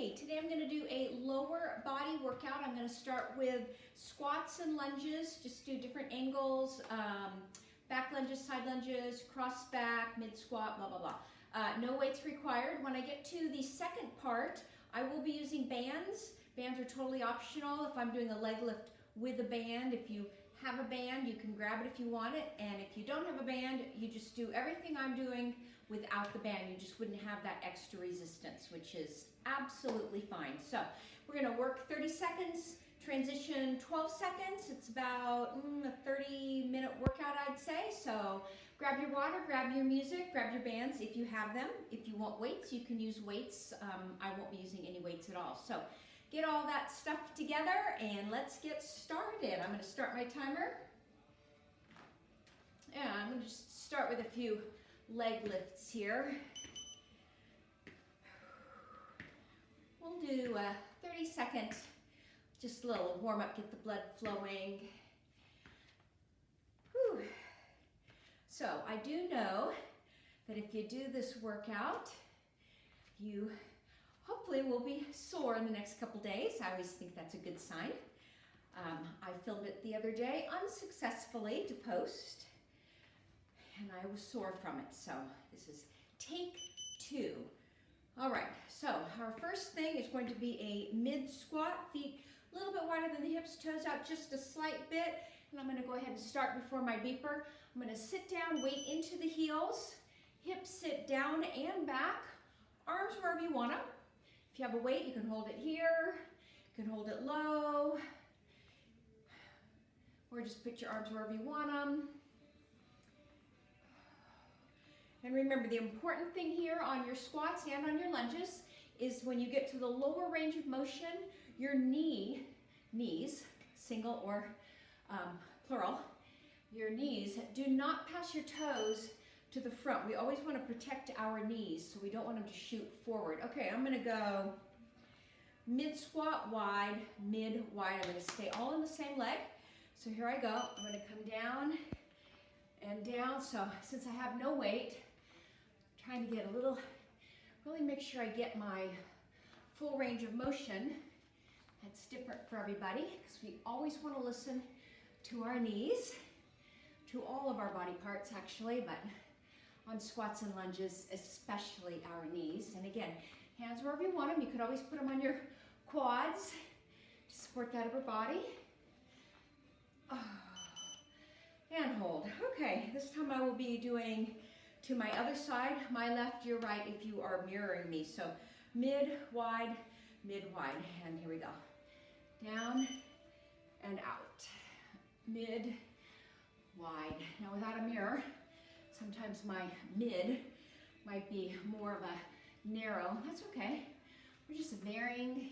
Okay, today I'm going to do a lower body workout. I'm going to start with squats and lunges, just do different angles, back lunges, side lunges, cross back, mid squat, blah, blah, blah. No weights required. When I get to the second part, I will be using bands. Bands are totally optional if I'm doing a leg lift with a band. If you have a band, you can grab it if you want it, and if you don't have a band, you just do everything I'm doing without the band. You just wouldn't have that extra resistance, which is absolutely fine. So we're going to work 30 seconds, transition 12 seconds. It's about a 30-minute workout, I'd say. So grab your water, grab your music, grab your bands if you have them. If you want weights, you can use weights. I won't be using any weights at all. So get all that stuff together and let's get started. I'm going to start my timer. And I'm going to just start with a few leg lifts here. We'll do a 30-second, just a little warm up, get the blood flowing. Whew. So I do know that if you do this workout, you hopefully will be sore in the next couple days. I always think that's a good sign. I filmed it the other day unsuccessfully to post, and I was sore from it. So this is take 2. All right, so our first thing is going to be a mid squat, feet a little bit wider than the hips, toes out just a slight bit. And I'm going to go ahead and start before my beeper. I'm going to sit down, weight into the heels, hips sit down and back, arms wherever you want them. If you have a weight, you can hold it here, you can hold it low, or just put your arms wherever you want them. And remember, the important thing here on your squats and on your lunges is when you get to the lower range of motion, your knees, single or plural, your knees do not pass your toes to the front. We always want to protect our knees, so we don't want them to shoot forward. Okay, I'm going to go mid squat wide, mid wide. I'm going to stay all in the same leg. So here I go. I'm going to come down and down. So since I have no weight, I'm trying to get a little, really make sure I get my full range of motion. That's different for everybody because we always want to listen to our knees, to all of our body parts actually, but on squats and lunges, especially our knees. And again, hands wherever you want them. You could always put them on your quads to support that upper body. And hold. Okay, this time I will be doing to my other side, my left, your right, if you are mirroring me. So mid, wide, and here we go. Down and out. Mid, wide. Now without a mirror, sometimes my mid might be more of a narrow. That's okay. We're just varying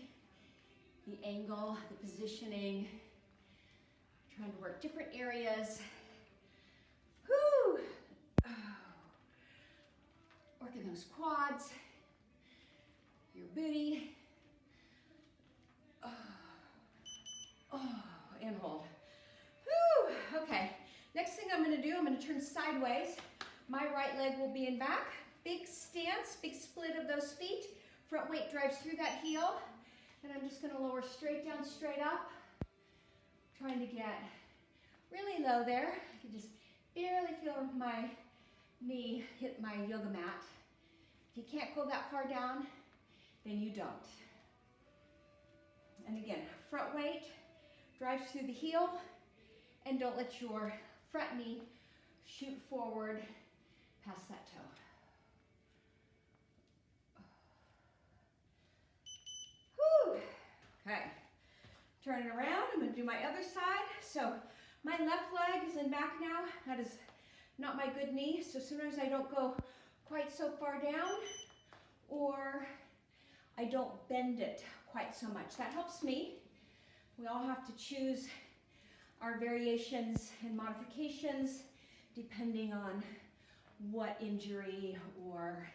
the angle, the positioning, trying to work different areas. Whew. Oh. Working those quads, your booty. Oh, and hold. Whew. Okay. Next thing I'm going to do, I'm going to turn sideways. My right leg will be in back. Big stance, big split of those feet. Front weight drives through that heel. And I'm just going to lower straight down, straight up. Trying to get really low there. I can just barely feel my knee hit my yoga mat. If you can't go that far down, then you don't. And again, front weight drives through the heel, and don't let your front knee shoot forward past that toe. Whew. Okay, turn it around. I'm going to do my other side. So my left leg is in back now. That is not my good knee. So as soon as I don't go quite so far down, or I don't bend it quite so much, that helps me. We all have to choose our variations and modifications depending on what injury or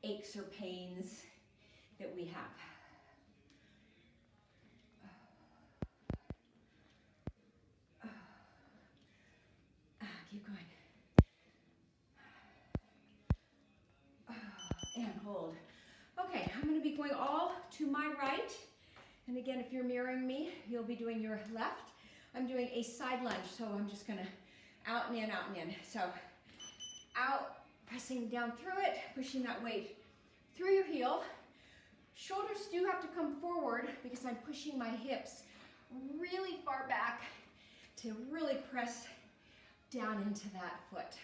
aches or pains that we have. Keep going. And hold. Okay, I'm gonna be going all to my right. And again, if you're mirroring me, you'll be doing your left. I'm doing a side lunge, so I'm just gonna out and in, out and in. So out, pressing down through it, pushing that weight through your heel. Shoulders do have to come forward because I'm pushing my hips really far back to really press down into that foot.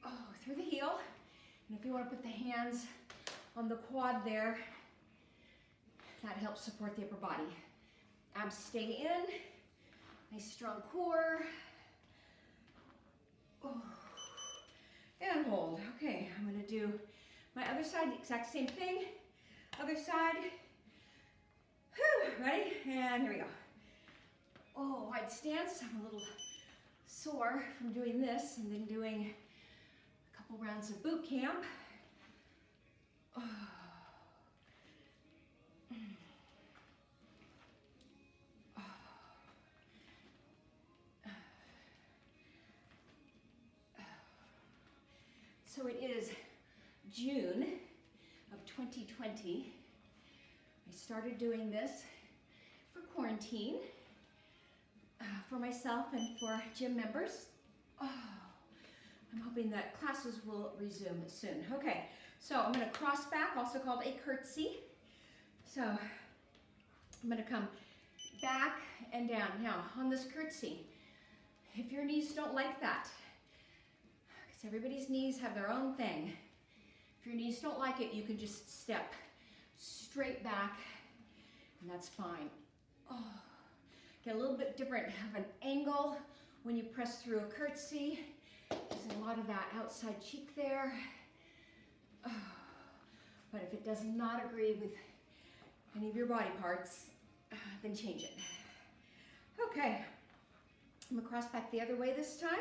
Oh, through the heel. And if you want to put the hands on the quad there, that helps support the upper body. Abs stay in, nice strong core. Oh. And hold. Okay, I'm gonna do my other side, the exact same thing. Other side. Whew, ready? And here we go. Oh, wide stance. I'm a little sore from doing this and then doing a couple rounds of boot camp. Oh. So it is June of 2020. I started doing this for quarantine, for myself and for gym members. Oh, I'm hoping that classes will resume soon. Okay, so I'm gonna cross back, also called a curtsy. So I'm gonna come back and down. Now, on this curtsy, if your knees don't like that, because everybody's knees have their own thing. If your knees don't like it, you can just step straight back, and that's fine. Oh. Get a little bit different of an angle when you press through a curtsy. There's a lot of that outside cheek there. Oh. But if it does not agree with any of your body parts, then change it. Okay, I'm gonna cross back the other way this time.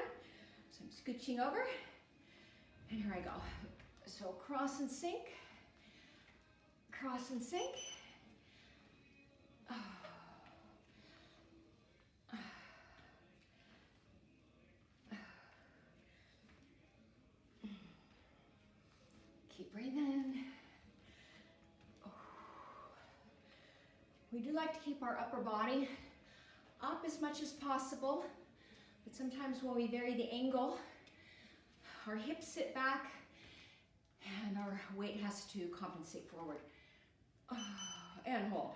So I'm scooching over, and here I go. So cross and sink, cross and sink. Oh. Keep breathing. Oh. We do like to keep our upper body up as much as possible, but sometimes when we vary the angle, our hips sit back and our weight has to compensate forward. Oh, and hold.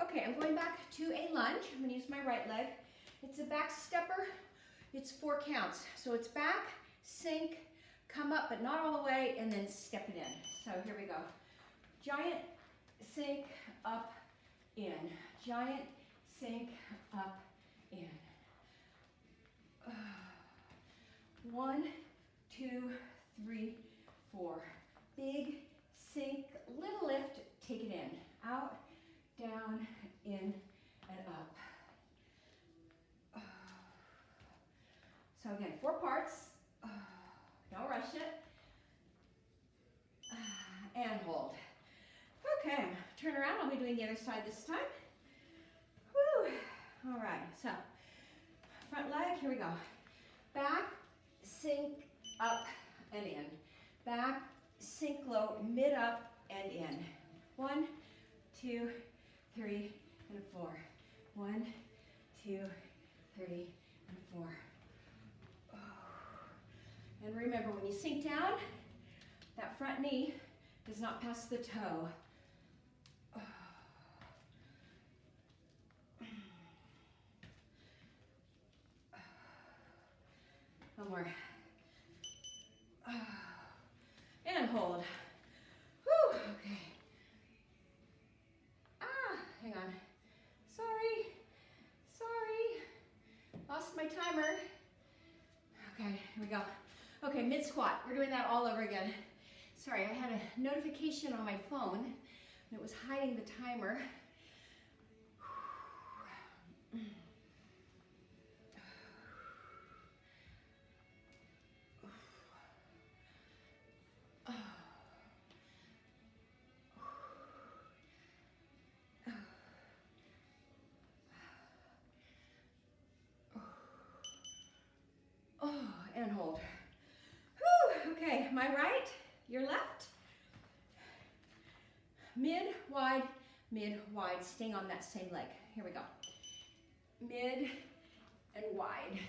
Okay, I'm going back to a lunge. I'm gonna use my right leg. It's a back stepper. It's 4 counts. So it's back, sink, come up, but not all the way, and then step it in. So here we go. Giant sink, up, in. Giant sink, up, in. 1, 2, 3, 4. Big sink, little lift, take it in. Out, down, in, and up. So again, 4 parts. Don't rush it. And hold. Okay, turn around. I'll be doing the other side this time. Woo. All right, so front leg, here we go. Back, sink, up, and in. Back, sink low, mid up, and in. 1, 2, 3, and 4. 1, 2, 3, and 4. Oh. And remember, when you sink down, that front knee does not pass the toe. Oh. One more. And hold. Whew, okay. Hang on. Sorry. Lost my timer. Okay, here we go. Okay, mid squat. We're doing that all over again. Sorry, I had a notification on my phone, and it was hiding the timer. And hold. Whew, okay, my right, your left. mid, wide, staying on that same leg. Here we go. Mid and wide,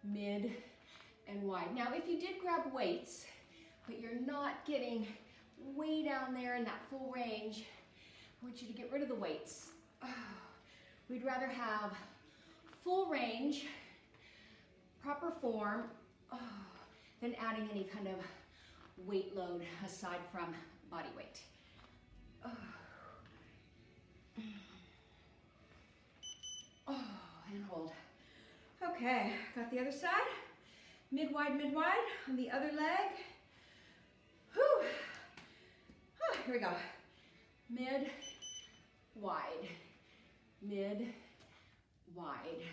mid and wide. Now, if you did grab weights, but you're not getting way down there in that full range, I want you to get rid of the weights. We'd rather have full range, proper form, than adding any kind of weight load aside from body weight. And hold. Okay, got the other side. Mid-wide on the other leg. Whew. Here we go. Mid, wide, mid, wide.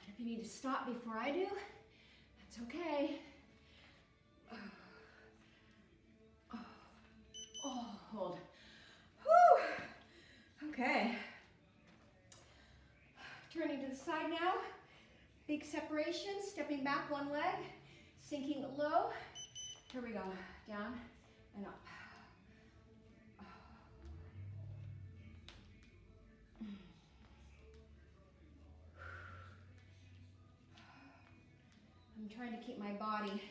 If you need to stop before I do, that's okay. Hold. Whew. Okay. Turning to the side now. Big separation, stepping back one leg, sinking low. Here we go. Down and up. I'm trying to keep my body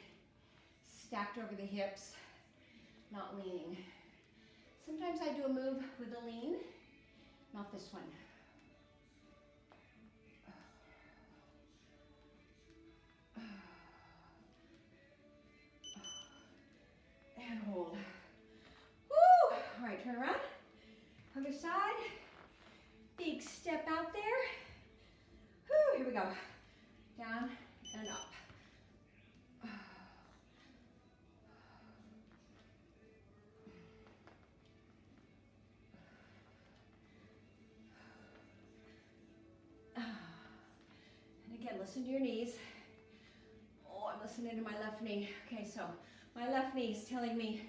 stacked over the hips, not leaning. Sometimes I do a move with a lean, not this one. And hold. Woo! All right, turn around. Other side. Big step out there. Woo! Here we go. Down and up. Listen to your knees. Oh, I'm listening to my left knee. Okay, so my left knee is telling me,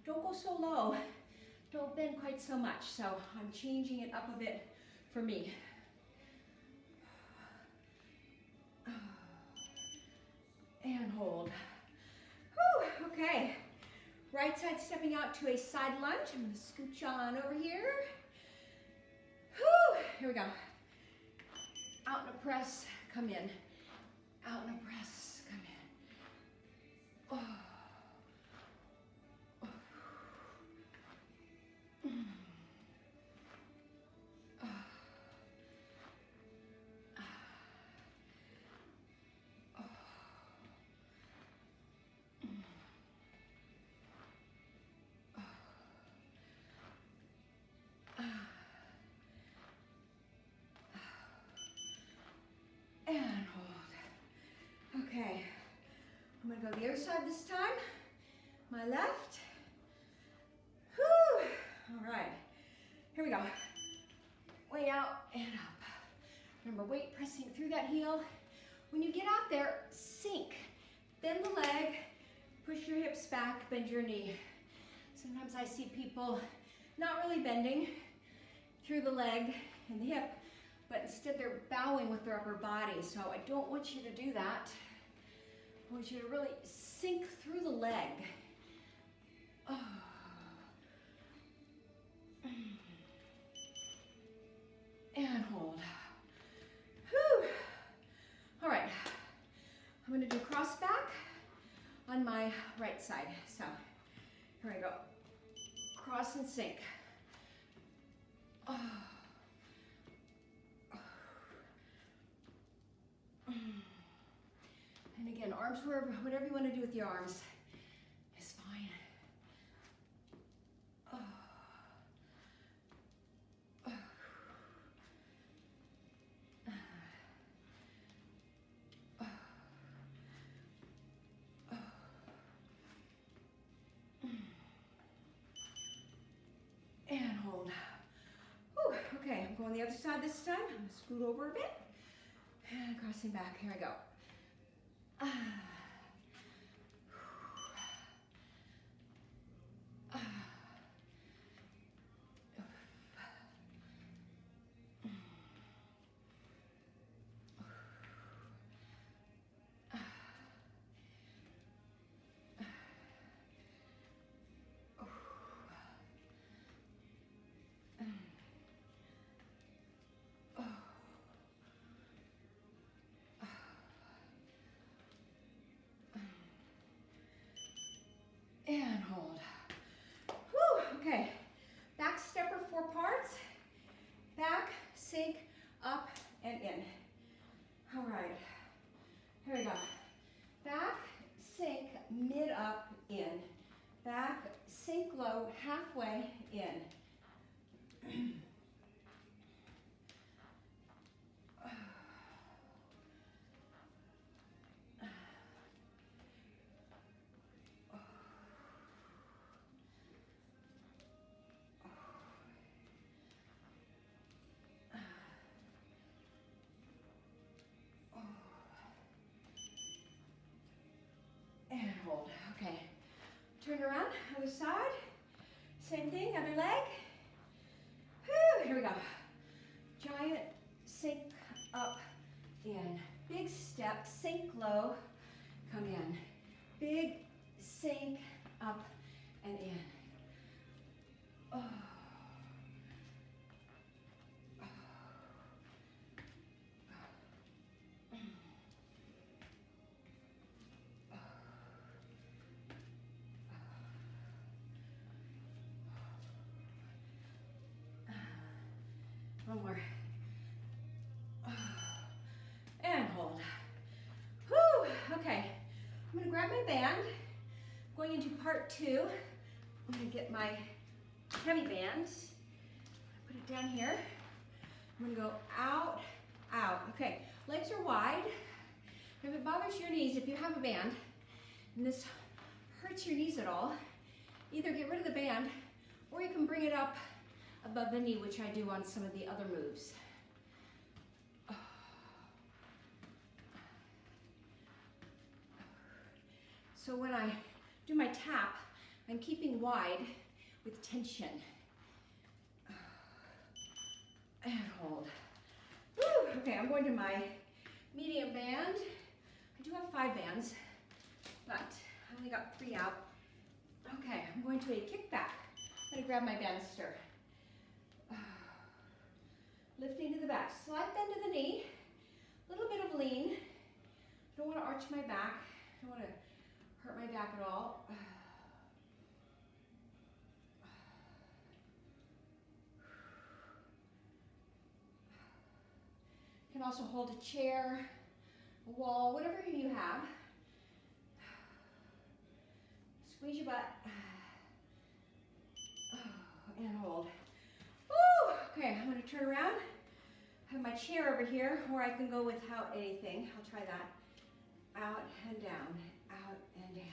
don't go so low. Don't bend quite so much. So I'm changing it up a bit for me. And hold. Whew, okay. Right side stepping out to a side lunge. I'm going to scooch on over here. Whew, here we go. Out in a press. Come in. Out in a press. Come in. Oh. Oh. Mm. Oh. Oh. Mm. Oh. And hold. Okay. I'm going to go the other side this time. My left. Whew. All right. Here we go. Way out and up. Remember, weight pressing through that heel. When you get out there, sink. Bend the leg. Push your hips back. Bend your knee. Sometimes I see people not really bending through the leg and the hip, but instead they're bowing with their upper body. So I don't want you to do that. I want you to really sink through the leg. Oh. And hold. Whew. All right, I'm gonna do cross back on my right side. So here I go. Cross and sink. Oh. And again, arms wherever, whatever you want to do with your arms is fine. Oh. Oh. Oh. Oh. And hold. Whew. Okay, I'm going the other side this time. I'm going to scoot over a bit. And crossing back. Here I go. sink, up, and in. All right, here we go. Back, sink, mid, up, in. Back, sink low, halfway, in. And hold, okay. Turn around, other side. Same thing, other leg. Whew, here we go. Giant sink up, in. Big step, sink low, come in. Big sink up and in. Oh. One more. And hold. Whew, okay. I'm gonna grab my band. Going into part 2. I'm gonna get my heavy bands. Put it down here. I'm gonna go out, out. Okay, legs are wide. If it bothers your knees, if you have a band, and this hurts your knees at all, either get rid of the band, or you can bring it up above the knee, which I do on some of the other moves. So when I do my tap, I'm keeping wide with tension. And hold. Woo, okay, I'm going to my medium band. I do have 5 bands, but I only got 3 out. Okay, I'm going to a kickback. I'm gonna grab my banister. Lifting to the back, slight bend to the knee, a little bit of lean. Don't want to arch my back, don't want to hurt my back at all. You can also hold a chair, a wall, whatever you have. Squeeze your butt. And hold. Woo! Okay, I'm going to turn around. Have my chair over here, or I can go without anything. I'll try that. Out and down, out and down.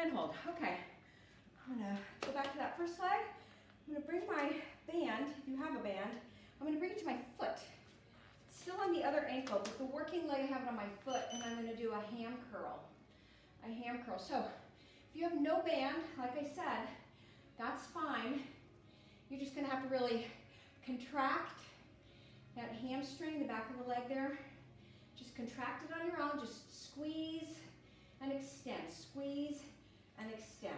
And hold. Okay, I'm gonna go back to that first leg. I'm gonna bring my band, if you have a band, I'm gonna bring it to my foot. It's still on the other ankle, but the working leg I have it on my foot, and I'm gonna do a ham curl. A ham curl. So, if you have no band, like I said, that's fine. You're just gonna have to really contract that hamstring, the back of the leg there. Just contract it on your own, just squeeze and extend, squeeze and extend.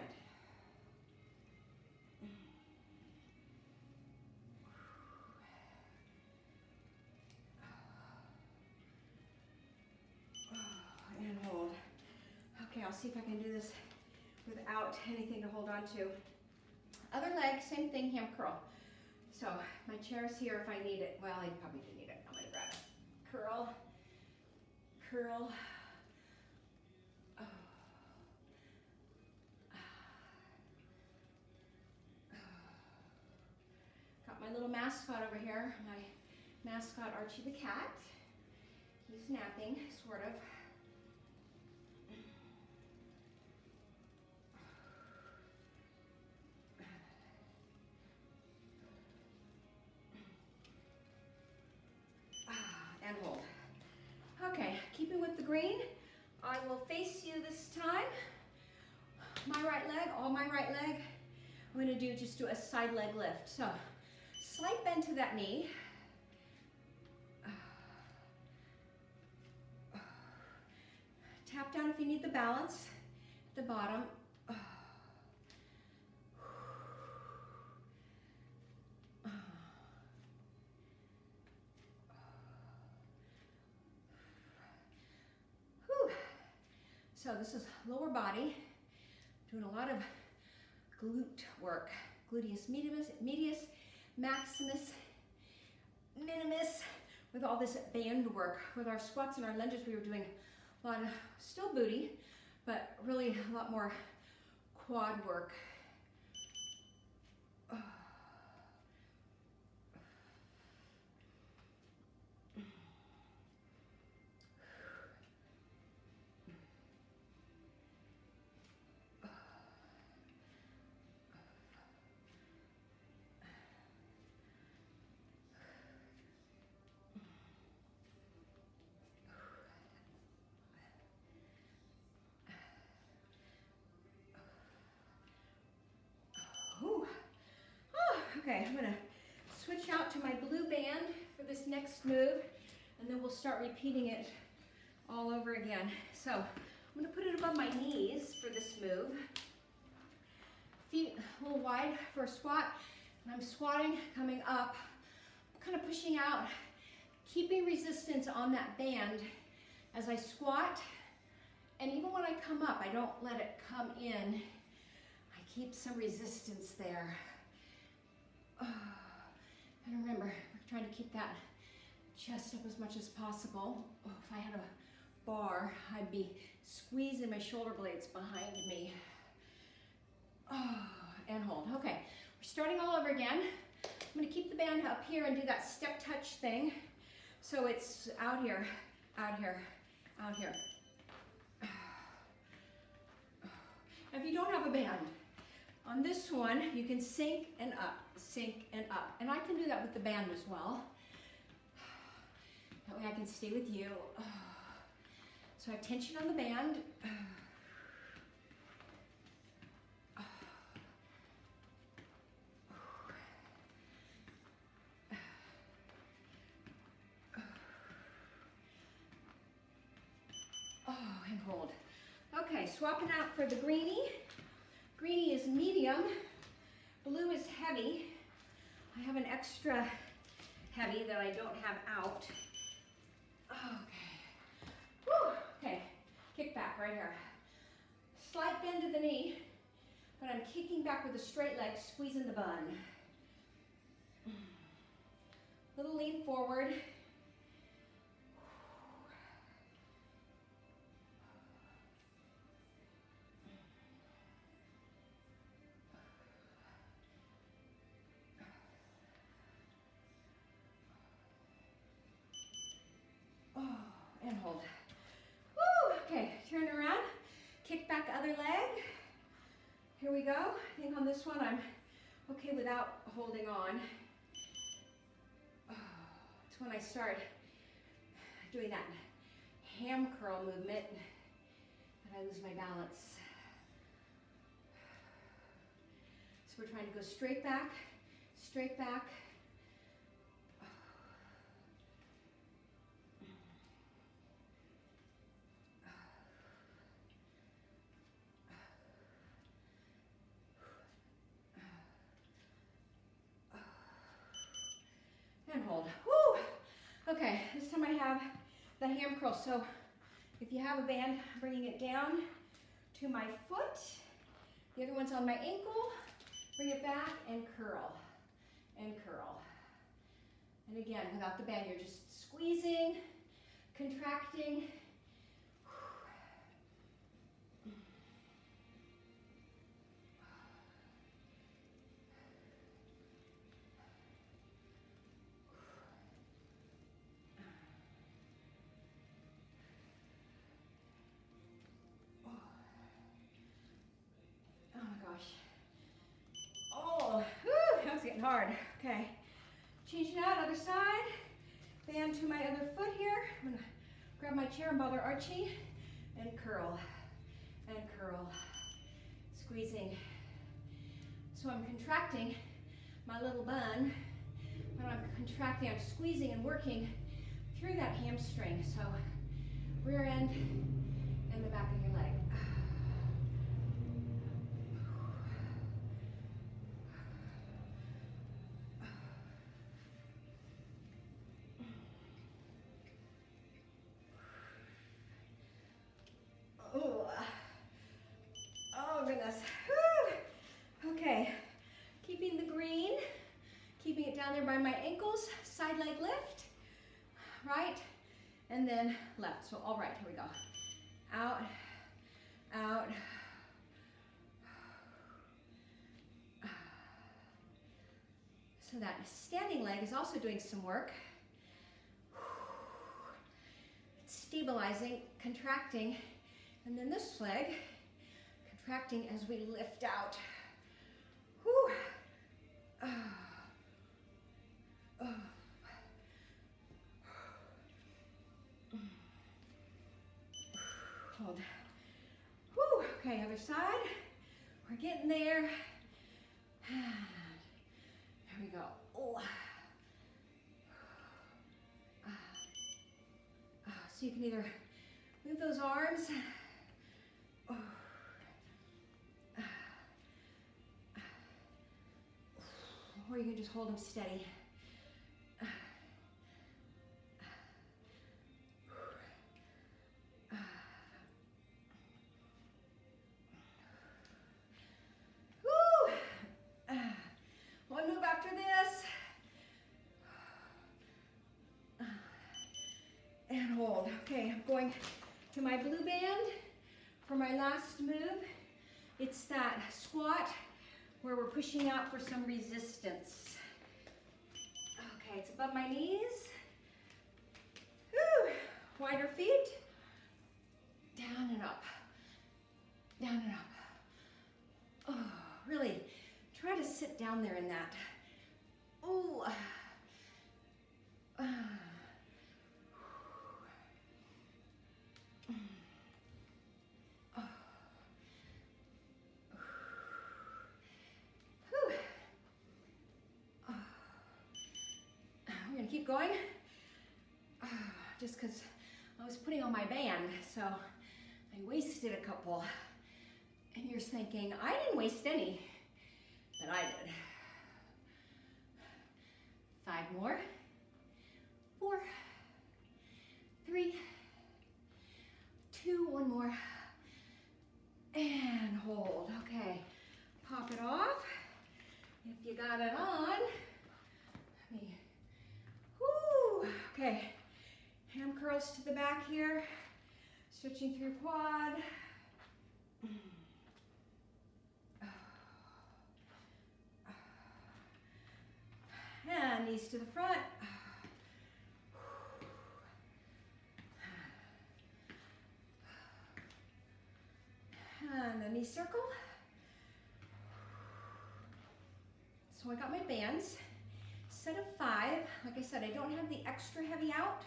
And hold. Okay, I'll see if I can do this without anything to hold on to. Other leg, same thing, ham curl. So my chair's here if I need it. Well, I probably do need it. I'm gonna grab it. Curl, curl. Got my little mascot over here, my mascot Archie the cat. He's napping, sort of. And hold. Okay, keeping with the green, I will face you this time. My right leg, all my right leg. I'm gonna just do a side leg lift. So, slight bend to that knee. if you need the balance at the bottom. So this is lower body, doing a lot of glute work. Gluteus medius, maximus, minimus, with all this band work. With our squats and our lunges, we were doing a lot of still booty, but really a lot more quad work. Okay, I'm gonna switch out to my blue band for this next move, and then we'll start repeating it all over again. So I'm gonna put it above my knees for this move. Feet a little wide for a squat, and I'm squatting, coming up, kind of pushing out, keeping resistance on that band as I squat. And even when I come up, I don't let it come in. I keep some resistance there. And remember, we're trying to keep that chest up as much as possible. If I had a bar, I'd be squeezing my shoulder blades behind me. And hold. Okay, we're starting all over again. I'm going to keep the band up here and do that step touch thing. So it's out here, out here, out here. If you don't have a band, on this one, you can sink and up, sink and up. And I can do that with the band as well. That way I can stay with you. So I have tension on the band. And hold. Okay, swapping out for the greenie. Greenie is medium, blue is heavy. I have an extra heavy that I don't have out. Okay. Woo. Okay, kick back right here. Slight bend to the knee, but I'm kicking back with a straight leg, squeezing the bun. Little lean forward. And hold. Woo! Okay, turn around, kick back other leg. Here we go. I think on this one I'm okay without holding on. It's when I start doing that ham curl movement that I lose my balance. So we're trying to go straight back, straight back. And hold. Woo! Okay, this time I have the ham curl. So if you have a band, bringing it down to my foot. The other one's on my ankle. Bring it back and curl. And curl. And again, without the band, you're just squeezing, contracting. Hard. Okay, changing out, other side. Band to my other foot here. I'm gonna grab my chair and bother Archie and curl and curl, squeezing. So I'm contracting my little bun. When I'm contracting, I'm squeezing and working through that hamstring. So rear end and the back of your leg. Oh, oh goodness. Whew. Okay, keeping the green, keeping it down there by my ankles, side leg lift, right, and then left. So all right, here we go. Out, out. So that standing leg is also doing some work. It's stabilizing, contracting, and then this leg contracting as we lift out. Whew. Hold. Whew. Okay, other side. We're getting there. There we go. Oh. So you can either move those arms, or you can just hold them steady. One move after this. And hold. Okay, I'm going to my blue band for my last move. It's that squat where we're pushing out for some resistance. Okay, it's above my knees. Whew. Wider feet. Down and up. Down and up. Oh, really try to sit down there in that. Oh. We're gonna keep going. Just because I was putting on my band, so I wasted a couple. And you're thinking, I didn't waste any, but I did. 5 more. 4, 3, 2, 1 more. And hold. Okay, pop it off. If you got it on, okay, ham curls to the back here, switching through quad. And knees to the front. And a knee circle. So I got my bands. Set of 5. Like I said, I don't have the extra heavy out,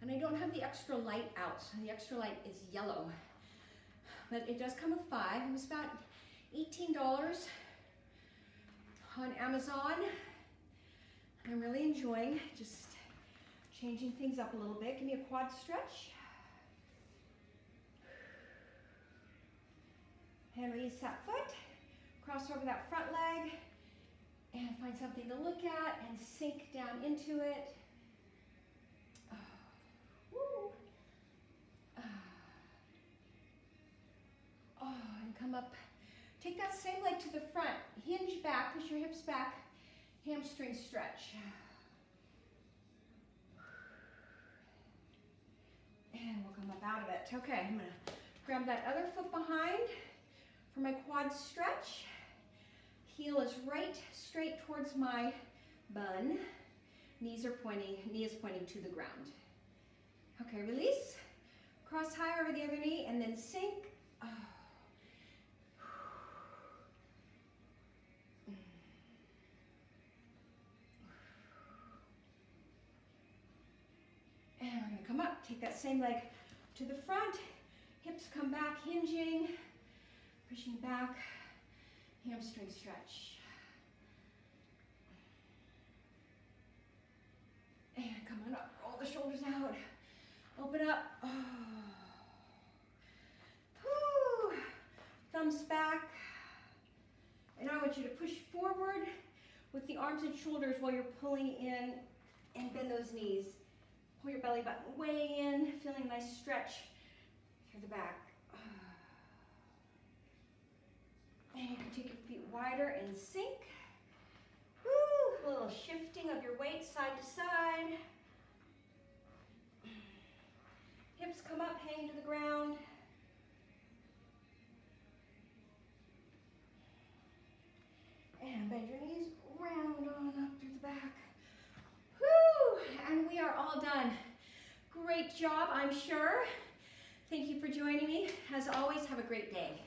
and I don't have the extra light out. So the extra light is yellow. But it does come with 5. It was about $18 on Amazon. I'm really enjoying just changing things up a little bit. Give me a quad stretch. And release that foot. Cross over that front leg. And find something to look at and sink down into it. And come up. Take that same leg to the front. Hinge back, push your hips back. Hamstring stretch. And we'll come up out of it. Okay, I'm gonna grab that other foot behind for my quad stretch. Heel is right straight towards my bun. Knee is pointing to the ground. Okay, release. Cross high over the other knee and then sink. And we're gonna come up, take that same leg to the front. Hips come back, hinging, pushing back. Hamstring stretch. And come on up, roll the shoulders out. Open up. Oh. thumbs back. And I want you to push forward with the arms and shoulders while you're pulling in, and bend those knees. Pull your belly button way in, feeling a nice stretch through the back. And you can take your feet wider and sink. Woo, a little shifting of your weight side to side. Hips come up, hang to the ground. And bend your knees, round on up through the back. Woo! And we are all done. Great job, I'm sure. Thank you for joining me. As always, have a great day.